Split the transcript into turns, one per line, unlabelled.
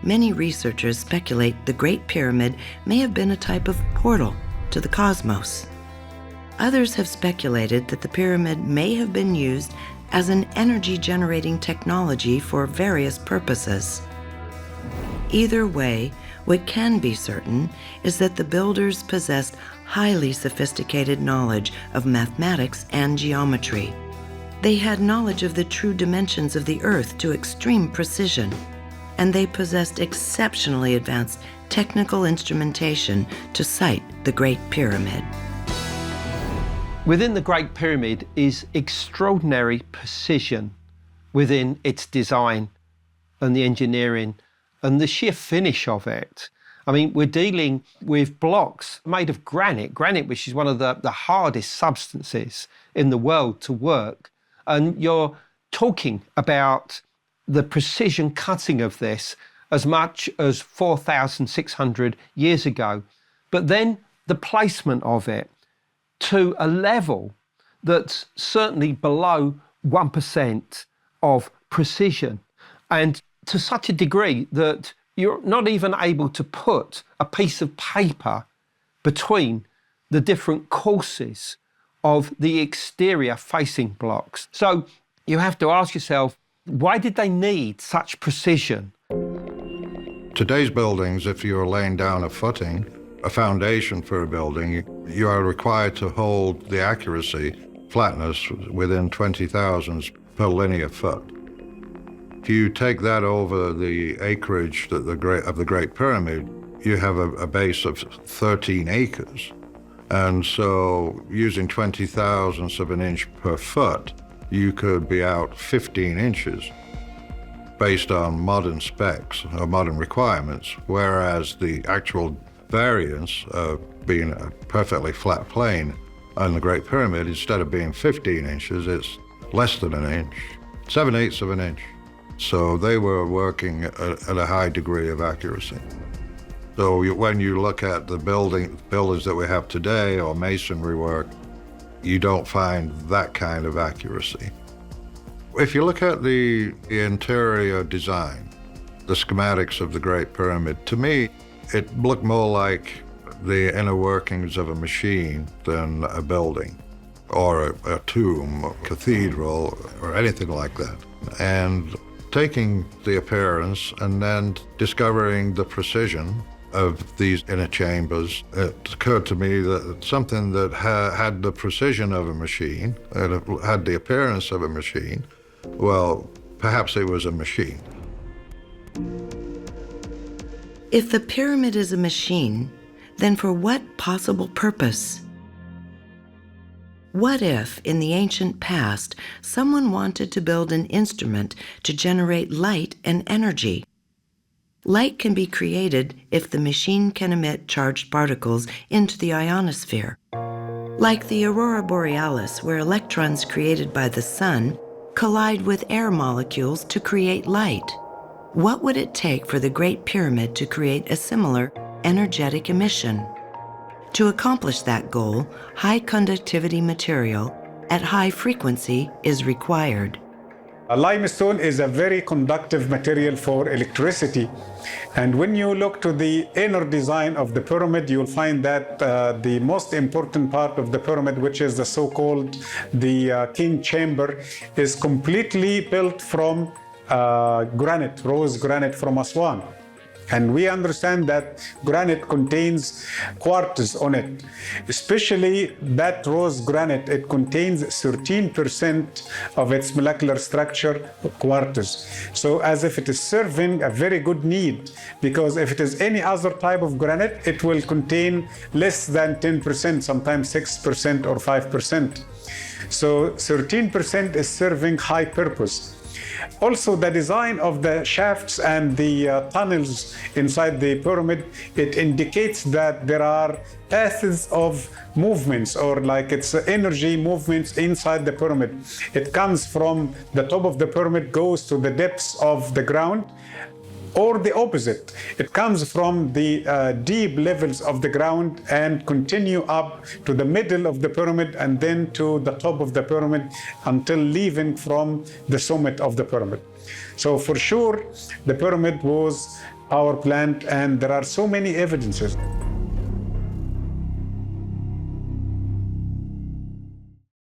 many researchers speculate the Great Pyramid may have been a type of portal to the cosmos. Others have speculated that the pyramid may have been used as an energy-generating technology for various purposes. Either way, what can be certain is that the builders possessed highly sophisticated knowledge of mathematics and geometry. They had knowledge of the true dimensions of the Earth to extreme precision, and they possessed exceptionally advanced technical instrumentation to site the Great Pyramid.
Within the Great Pyramid is extraordinary precision within its design and the engineering and the sheer finish of it. I mean, we're dealing with blocks made of granite, which is one of the hardest substances in the world to work. And you're talking about the precision cutting of this as much as 4,600 years ago. But then the placement of it to a level that's certainly below 1% of precision, and to such a degree that you're not even able to put a piece of paper between the different courses of the exterior facing blocks. So you have to ask yourself, why did they need such precision?
Today's buildings, if you're laying down a footing, a foundation for a building, you are required to hold the accuracy, flatness, within 20 thousandths per linear foot. If you take that over the acreage of the Great Pyramid, you have a base of 13 acres. And so using 20 thousandths of an inch per foot, you could be out 15 inches based on modern specs or modern requirements, whereas the actual variance of being a perfectly flat plane on the Great Pyramid, instead of being 15 inches, it's less than an inch, 7/8 of an inch. So they were working at a high degree of accuracy. So when you look at the buildings that we have today or masonry work, you don't find that kind of accuracy. If you look at the interior design, the schematics of the Great Pyramid, to me, it looked more like the inner workings of a machine than a building or a tomb or cathedral or anything like that. And taking the appearance and then discovering the precision of these inner chambers, it occurred to me that something that had the precision of a machine, and it had the appearance of a machine, well, perhaps it was a machine.
If the pyramid is a machine, then for what possible purpose? What if, in the ancient past, someone wanted to build an instrument to generate light and energy? Light can be created if the machine can emit charged particles into the ionosphere. Like the aurora borealis, where electrons created by the sun collide with air molecules to create light. What would it take for the Great Pyramid to create a similar energetic emission? To accomplish that goal, high conductivity material at high frequency is required.
Limestone is a very conductive material for electricity. And when you look to the inner design of the pyramid, you'll find that the most important part of the pyramid, which is the so-called the king chamber, is completely built from granite, rose granite from Aswan. And we understand that granite contains quartz on it. Especially that rose granite, it contains 13% of its molecular structure quartz. So as if it is serving a very good need, because if it is any other type of granite, it will contain less than 10%, sometimes 6% or 5%. So 13% is serving high purpose. Also, the design of the shafts and the tunnels inside the pyramid, it indicates that there are paths of movements, or like it's energy movements inside the pyramid. It comes from the top of the pyramid, goes to the depths of the ground, or the opposite. It comes from the deep levels of the ground and continue up to the middle of the pyramid and then to the top of the pyramid until leaving from the summit of the pyramid. So for sure, the pyramid was power plant, and there are so many evidences.